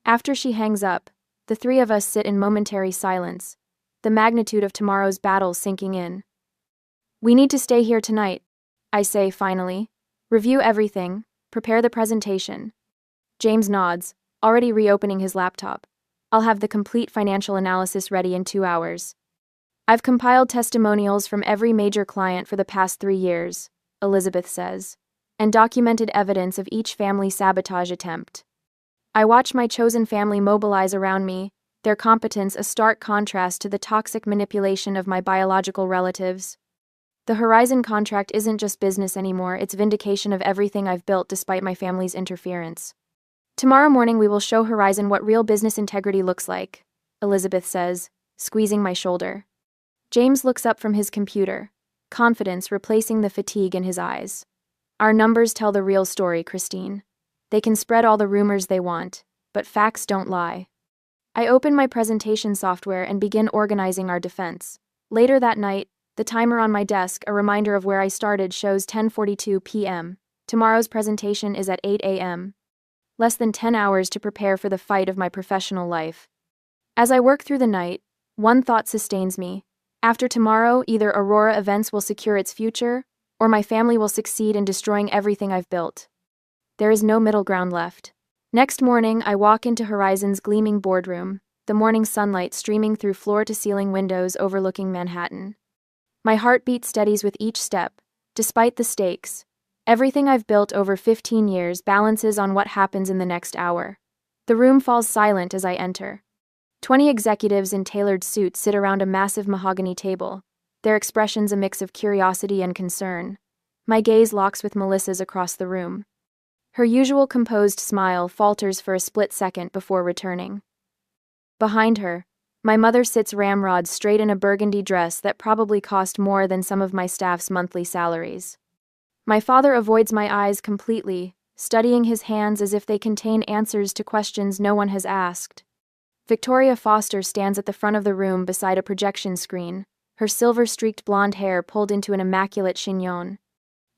After she hangs up, the 3 of us sit in momentary silence, the magnitude of tomorrow's battle sinking in. We need to stay here tonight, I say finally. Review everything, prepare the presentation. James nods, already reopening his laptop. I'll have the complete financial analysis ready in 2 hours. I've compiled testimonials from every major client for the past 3 years, Elizabeth says, and documented evidence of each family sabotage attempt. I watch my chosen family mobilize around me, their competence a stark contrast to the toxic manipulation of my biological relatives. The Horizon contract isn't just business anymore, it's vindication of everything I've built despite my family's interference. Tomorrow morning we will show Horizon what real business integrity looks like, Elizabeth says, squeezing my shoulder. James looks up from his computer, confidence replacing the fatigue in his eyes. Our numbers tell the real story, Christine. They can spread all the rumors they want, but facts don't lie. I open my presentation software and begin organizing our defense. Later that night, the timer on my desk, a reminder of where I started, shows 10:42 p.m. Tomorrow's presentation is at 8 a.m. less than 10 hours to prepare for the fight of my professional life. As I work through the night, one thought sustains me. After tomorrow, either Aurora Events will secure its future, or my family will succeed in destroying everything I've built. There is no middle ground left. Next morning, I walk into Horizon's gleaming boardroom, the morning sunlight streaming through floor-to-ceiling windows overlooking Manhattan. My heartbeat steadies with each step. Despite the stakes, everything I've built over 15 years balances on what happens in the next hour. The room falls silent as I enter. 20 executives in tailored suits sit around a massive mahogany table, their expressions a mix of curiosity and concern. My gaze locks with Melissa's across the room. Her usual composed smile falters for a split second before returning. Behind her, my mother sits ramrod straight in a burgundy dress that probably cost more than some of my staff's monthly salaries. My father avoids my eyes completely, studying his hands as if they contain answers to questions no one has asked. Victoria Foster stands at the front of the room beside a projection screen, her silver-streaked blonde hair pulled into an immaculate chignon.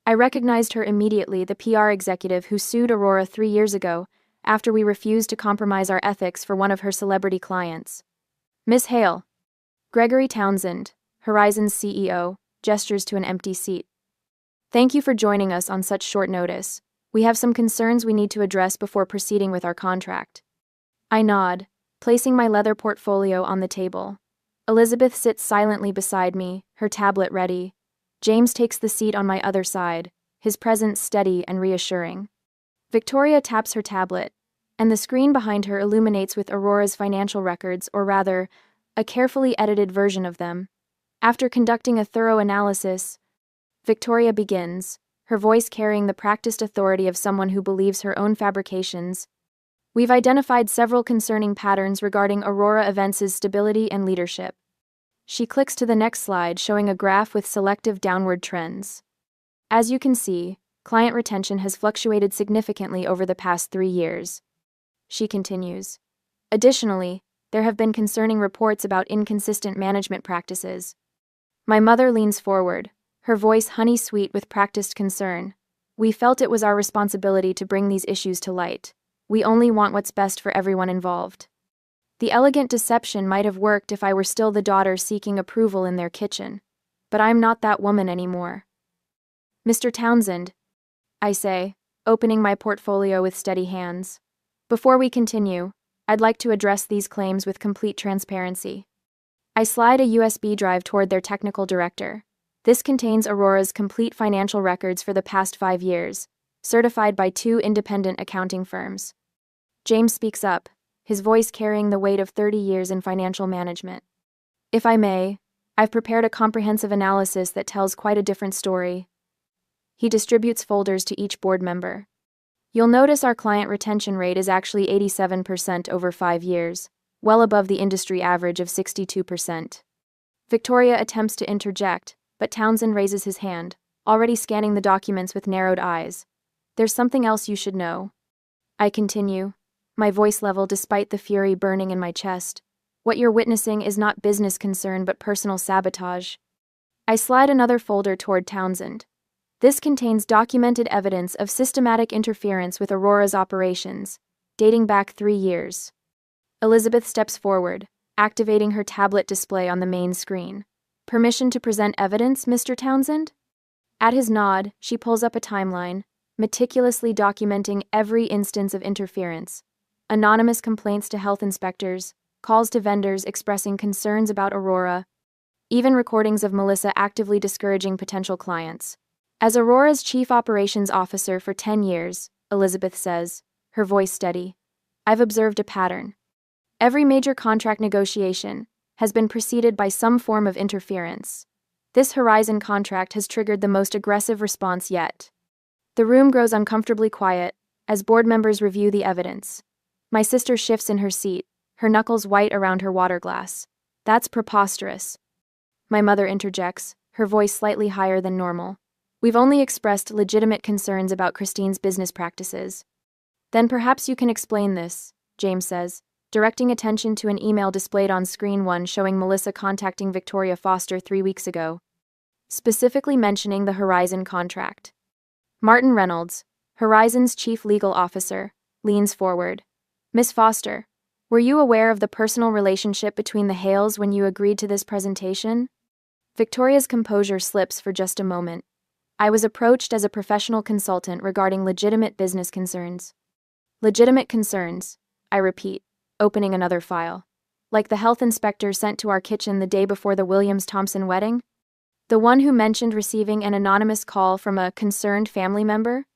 I recognized her immediately, the PR executive who sued Aurora 3 years ago after we refused to compromise our ethics for one of her celebrity clients. Miss Hale. Gregory Townsend, Horizon's CEO, gestures to an empty seat. Thank you for joining us on such short notice. We have some concerns we need to address before proceeding with our contract. I nod, placing my leather portfolio on the table. Elizabeth sits silently beside me, her tablet ready. James takes the seat on my other side, his presence steady and reassuring. Victoria taps her tablet, and the screen behind her illuminates with Aurora's financial records, or rather, a carefully edited version of them. After conducting a thorough analysis, Victoria begins, her voice carrying the practiced authority of someone who believes her own fabrications. We've identified several concerning patterns regarding Aurora Events' stability and leadership. She clicks to the next slide, showing a graph with selective downward trends. As you can see, client retention has fluctuated significantly over the past 3 years. She continues. Additionally, there have been concerning reports about inconsistent management practices. My mother leans forward, her voice honey-sweet with practiced concern. We felt it was our responsibility to bring these issues to light. We only want what's best for everyone involved. The elegant deception might have worked if I were still the daughter seeking approval in their kitchen. But I'm not that woman anymore. Mr. Townsend, I say, opening my portfolio with steady hands. Before we continue, I'd like to address these claims with complete transparency. I slide a USB drive toward their technical director. This contains Aurora's complete financial records for the past 5 years, certified by 2 independent accounting firms. James speaks up, his voice carrying the weight of 30 years in financial management. If I may, I've prepared a comprehensive analysis that tells quite a different story. He distributes folders to each board member. You'll notice our client retention rate is actually 87% over 5 years, well above the industry average of 62%. Victoria attempts to interject, but Townsend raises his hand, already scanning the documents with narrowed eyes. There's something else you should know. I continue, my voice level despite the fury burning in my chest. What you're witnessing is not business concern but personal sabotage. I slide another folder toward Townsend. This contains documented evidence of systematic interference with Aurora's operations, dating back 3 years. Elizabeth steps forward, activating her tablet display on the main screen. Permission to present evidence, Mr. Townsend? At his nod, she pulls up a timeline, meticulously documenting every instance of interference. Anonymous complaints to health inspectors, calls to vendors expressing concerns about Aurora, even recordings of Melissa actively discouraging potential clients. As Aurora's chief operations officer for 10 years, Elizabeth says, her voice steady, I've observed a pattern. Every major contract negotiation has been preceded by some form of interference. This Horizon contract has triggered the most aggressive response yet. The room grows uncomfortably quiet as board members review the evidence. My sister shifts in her seat, her knuckles white around her water glass. That's preposterous. My mother interjects, her voice slightly higher than normal. We've only expressed legitimate concerns about Christine's business practices. Then perhaps you can explain this, James says, directing attention to an email displayed on screen 1 showing Melissa contacting Victoria Foster 3 weeks ago, specifically mentioning the Horizon contract. Martin Reynolds, Horizon's chief legal officer, leans forward. Miss Foster, were you aware of the personal relationship between the Hales when you agreed to this presentation? Victoria's composure slips for just a moment. I was approached as a professional consultant regarding legitimate business concerns. Legitimate concerns, I repeat, opening another file. Like the health inspector sent to our kitchen the day before the Williams-Thompson wedding? The one who mentioned receiving an anonymous call from a concerned family member?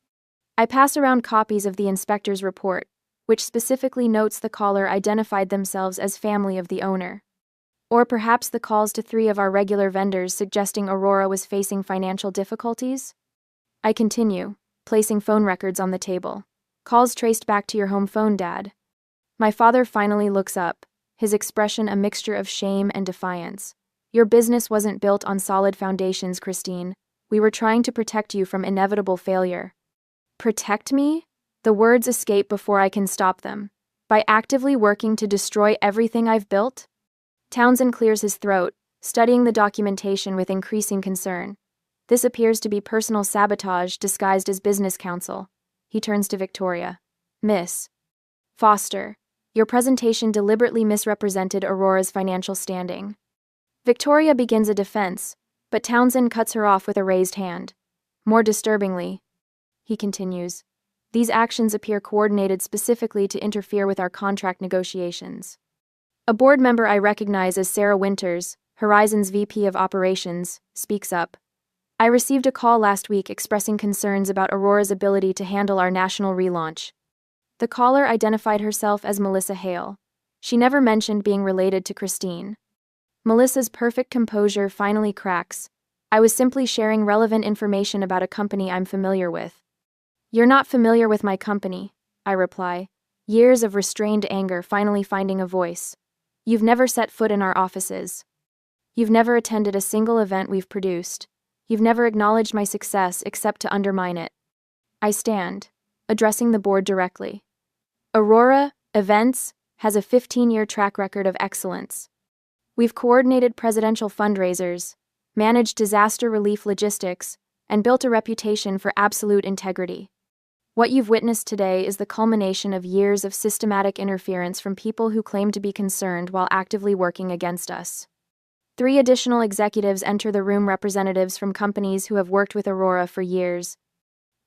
I pass around copies of the inspector's report, which specifically notes the caller identified themselves as family of the owner. Or perhaps the calls to 3 of our regular vendors suggesting Aurora was facing financial difficulties? I continue, placing phone records on the table. Calls traced back to your home phone, Dad. My father finally looks up, his expression a mixture of shame and defiance. Your business wasn't built on solid foundations, Christine. We were trying to protect you from inevitable failure. Protect me? The words escape before I can stop them. By actively working to destroy everything I've built? Townsend clears his throat, studying the documentation with increasing concern. This appears to be personal sabotage disguised as business counsel. He turns to Victoria. Miss Foster, your presentation deliberately misrepresented Aurora's financial standing. Victoria begins a defense, but Townsend cuts her off with a raised hand. More disturbingly, he continues, these actions appear coordinated specifically to interfere with our contract negotiations. A board member I recognize as Sarah Winters, Horizon's VP of Operations, speaks up. I received a call last week expressing concerns about Aurora's ability to handle our national relaunch. The caller identified herself as Melissa Hale. She never mentioned being related to Christine. Melissa's perfect composure finally cracks. I was simply sharing relevant information about a company I'm familiar with. You're not familiar with my company, I reply, years of restrained anger finally finding a voice. You've never set foot in our offices. You've never attended a single event we've produced. You've never acknowledged my success except to undermine it. I stand, addressing the board directly. Aurora Events has a 15-year track record of excellence. We've coordinated presidential fundraisers, managed disaster relief logistics, and built a reputation for absolute integrity. What you've witnessed today is the culmination of years of systematic interference from people who claim to be concerned while actively working against us. 3 additional executives enter the room, representatives from companies who have worked with Aurora for years.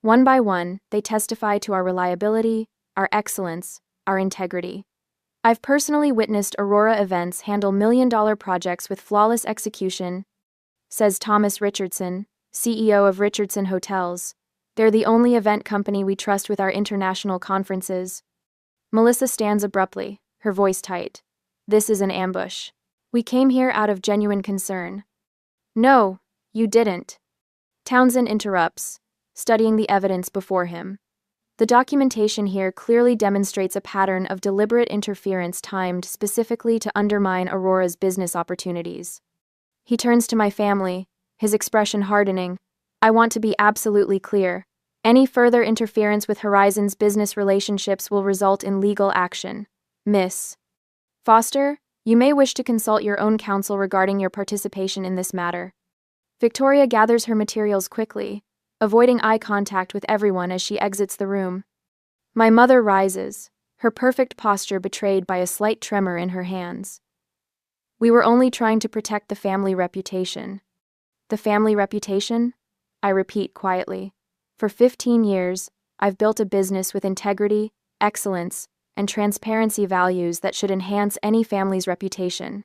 One by one, they testify to our reliability, our excellence, our integrity. I've personally witnessed Aurora Events handle million-dollar projects with flawless execution, says Thomas Richardson, CEO of Richardson Hotels. They're the only event company we trust with our international conferences. Melissa stands abruptly, her voice tight. This is an ambush. We came here out of genuine concern. No, you didn't. Townsend interrupts, studying the evidence before him. The documentation here clearly demonstrates a pattern of deliberate interference timed specifically to undermine Aurora's business opportunities. He turns to my family, his expression hardening. I want to be absolutely clear. Any further interference with Horizon's business relationships will result in legal action. Miss Foster, you may wish to consult your own counsel regarding your participation in this matter. Victoria gathers her materials quickly, avoiding eye contact with everyone as she exits the room. My mother rises, her perfect posture betrayed by a slight tremor in her hands. We were only trying to protect the family reputation. The family reputation? I repeat quietly. For 15 years, I've built a business with integrity, excellence, and transparency values that should enhance any family's reputation.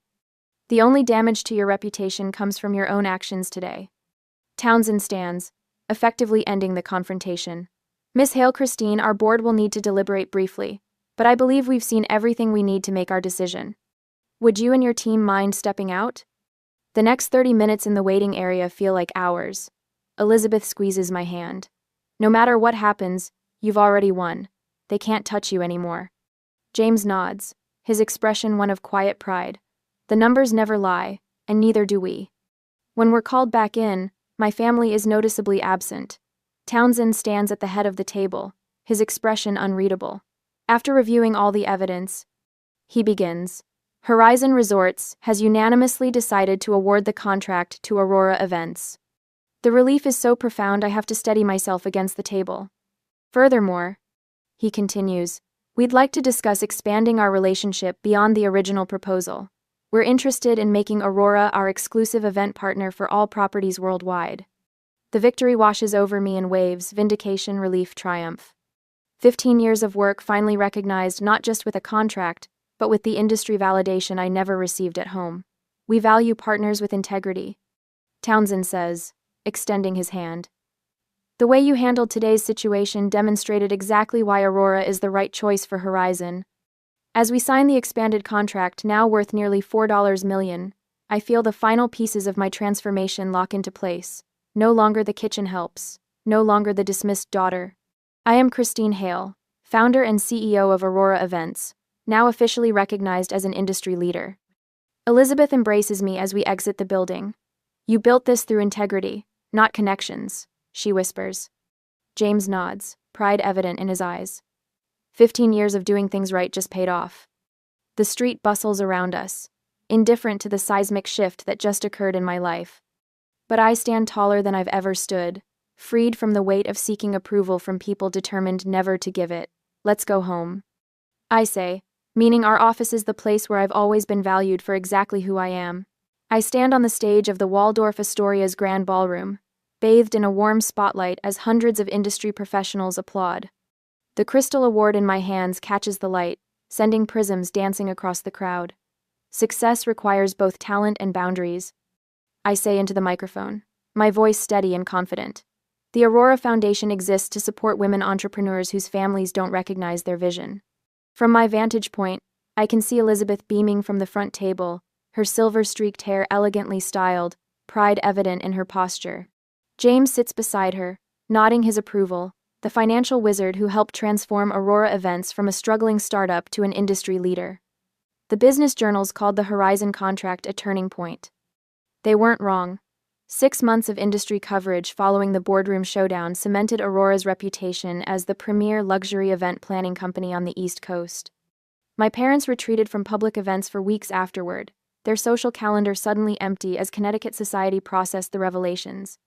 The only damage to your reputation comes from your own actions today. Townsend stands, effectively ending the confrontation. Miss Hale, Christine, our board will need to deliberate briefly, but I believe we've seen everything we need to make our decision. Would you and your team mind stepping out? The next 30 minutes in the waiting area feel like hours. Elizabeth squeezes my hand. No matter what happens, you've already won. They can't touch you anymore. James nods, his expression one of quiet pride. The numbers never lie, and neither do we. When we're called back in, my family is noticeably absent. Townsend stands at the head of the table, his expression unreadable. After reviewing all the evidence, he begins. Horizon Resorts has unanimously decided to award the contract to Aurora Events. The relief is so profound I have to steady myself against the table. Furthermore, He continues, "We'd like to discuss expanding our relationship beyond the original proposal. We're interested in making Aurora our exclusive event partner for all properties worldwide." The victory washes over me in waves: vindication, relief, triumph. 15 years of work finally recognized, not just with a contract, but with the industry validation I never received at home. "We value partners with integrity," Townsend says, extending his hand. "The way you handled today's situation demonstrated exactly why Aurora is the right choice for Horizon." As we sign the expanded contract, now worth nearly $4 million, I feel the final pieces of my transformation lock into place. No longer the kitchen helps. No longer the dismissed daughter. I am Christine Hale, founder and CEO of Aurora Events, now officially recognized as an industry leader. Elizabeth embraces me as we exit the building. "You built this through integrity, not connections," she whispers. James nods, pride evident in his eyes. 15 years of doing things right just paid off. The street bustles around us, indifferent to the seismic shift that just occurred in my life. But I stand taller than I've ever stood, freed from the weight of seeking approval from people determined never to give it. "Let's go home," I say, meaning our office is the place where I've always been valued for exactly who I am. I stand on the stage of the Waldorf Astoria's Grand Ballroom, bathed in a warm spotlight as hundreds of industry professionals applaud. The crystal award in my hands catches the light, sending prisms dancing across the crowd. "Success requires both talent and boundaries," I say into the microphone, my voice steady and confident. The Aurora Foundation exists to support women entrepreneurs whose families don't recognize their vision. From my vantage point, I can see Elizabeth beaming from the front table, her silver-streaked hair elegantly styled, pride evident in her posture. James sits beside her, nodding his approval, the financial wizard who helped transform Aurora Events from a struggling startup to an industry leader. The business journals called the Horizon contract a turning point. They weren't wrong. 6 months of industry coverage following the boardroom showdown cemented Aurora's reputation as the premier luxury event planning company on the East Coast. My parents retreated from public events for weeks afterward, their social calendar suddenly empty as Connecticut society processed the revelations.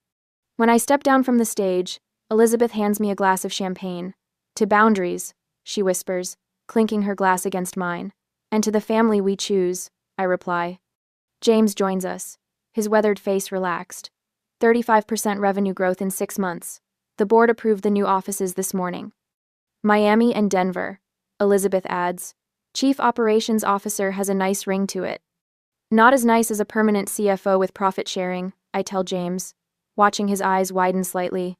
When I step down from the stage, Elizabeth hands me a glass of champagne. "To boundaries," she whispers, clinking her glass against mine. "And to the family we choose," I reply. James joins us, his weathered face relaxed. 35% revenue growth in 6 months. The board approved the new offices this morning. "Miami and Denver," Elizabeth adds. "Chief Operations Officer has a nice ring to it." "Not as nice as a permanent CFO with profit sharing," I tell James, watching his eyes widen slightly.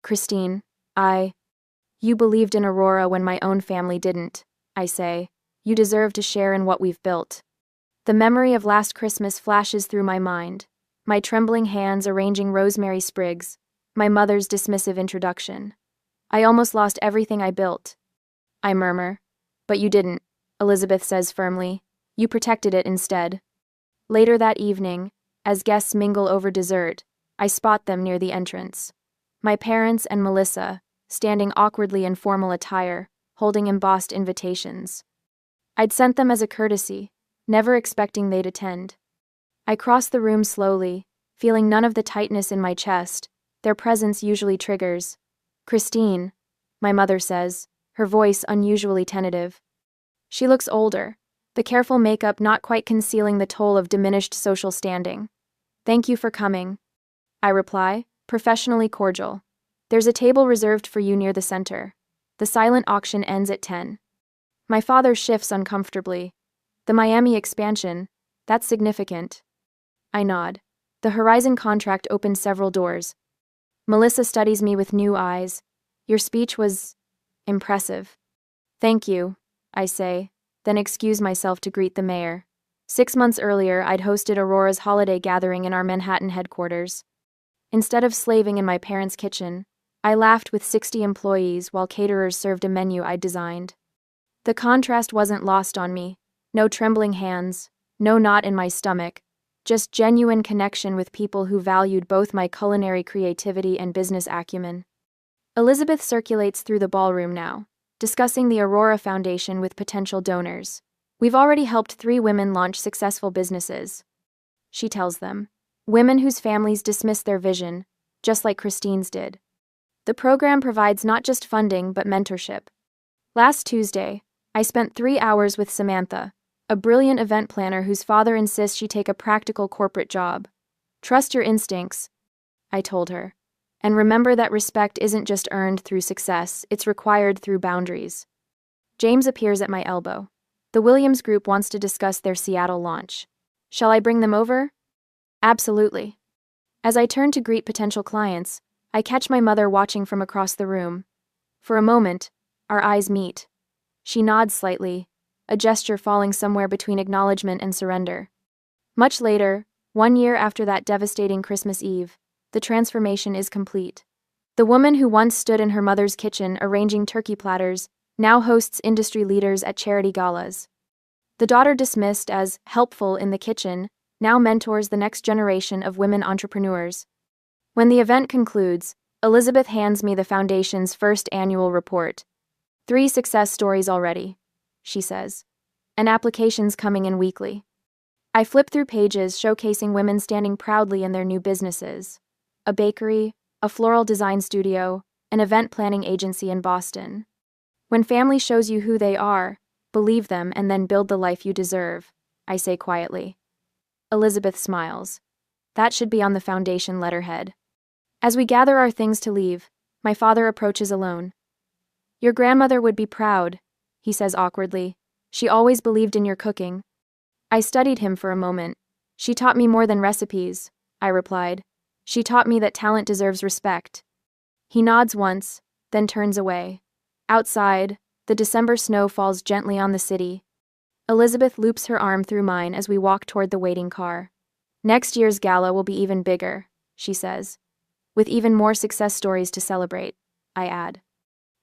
"Christine, You believed in Aurora when my own family didn't," I say. "You deserve to share in what we've built." The memory of last Christmas flashes through my mind, my trembling hands arranging rosemary sprigs, my mother's dismissive introduction. "I almost lost everything I built," I murmur. "But you didn't," Elizabeth says firmly. "You protected it instead." Later that evening, as guests mingle over dessert, I spot them near the entrance. My parents and Melissa, standing awkwardly in formal attire, holding embossed invitations. I'd sent them as a courtesy, never expecting they'd attend. I cross the room slowly, feeling none of the tightness in my chest their presence usually triggers. "Christine," my mother says, her voice unusually tentative. She looks older, the careful makeup not quite concealing the toll of diminished social standing. "Thank you for coming," I reply, professionally cordial. "There's a table reserved for you near the center." The silent auction ends at 10. My father shifts uncomfortably. "The Miami expansion, that's significant." I nod. The Horizon contract opened several doors. Melissa studies me with new eyes. "Your speech was impressive." "Thank you," I say, then excuse myself to greet the mayor. 6 months earlier, I'd hosted Aurora's holiday gathering in our Manhattan headquarters. Instead of slaving in my parents' kitchen, I laughed with 60 employees while caterers served a menu I'd designed. The contrast wasn't lost on me. No trembling hands, no knot in my stomach, just genuine connection with people who valued both my culinary creativity and business acumen. Elizabeth circulates through the ballroom now, discussing the Aurora Foundation with potential donors. "We've already helped 3 women launch successful businesses," she tells them. "Women whose families dismissed their vision, just like Christine's did. The program provides not just funding but mentorship. Last Tuesday, I spent 3 hours with Samantha, a brilliant event planner whose father insists she take a practical corporate job. Trust your instincts, I told her. And remember that respect isn't just earned through success, it's required through boundaries. James appears at my elbow. The Williams Group wants to discuss their Seattle launch. Shall I bring them over? Absolutely. As I turn to greet potential clients, I catch my mother watching from across the room. For a moment, our eyes meet. She nods slightly, a gesture falling somewhere between acknowledgement and surrender. Much later, 1 year after that devastating Christmas Eve, the transformation is complete. The woman who once stood in her mother's kitchen arranging turkey platters now hosts industry leaders at charity galas. The daughter dismissed as helpful in the kitchen now mentors the next generation of women entrepreneurs. When the event concludes, Elizabeth hands me the foundation's first annual report. 3 success stories already, she says. And applications coming in weekly. I flip through pages showcasing women standing proudly in their new businesses. A bakery, a floral design studio, an event planning agency in Boston. When family shows you who they are, believe them and then build the life you deserve, I say quietly. Elizabeth smiles. That should be on the foundation letterhead. As we gather our things to leave, my father approaches alone. Your grandmother would be proud, he says awkwardly. She always believed in your cooking. I studied him for a moment. She taught me more than recipes, I replied. She taught me that talent deserves respect. He nods once, then turns away. Outside, the December snow falls gently on the city. Elizabeth loops her arm through mine as we walk toward the waiting car. Next year's gala will be even bigger, she says. With even more success stories to celebrate, I add.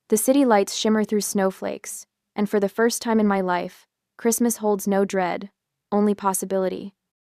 The city lights shimmer through snowflakes, and for the first time in my life, Christmas holds no dread, only possibility.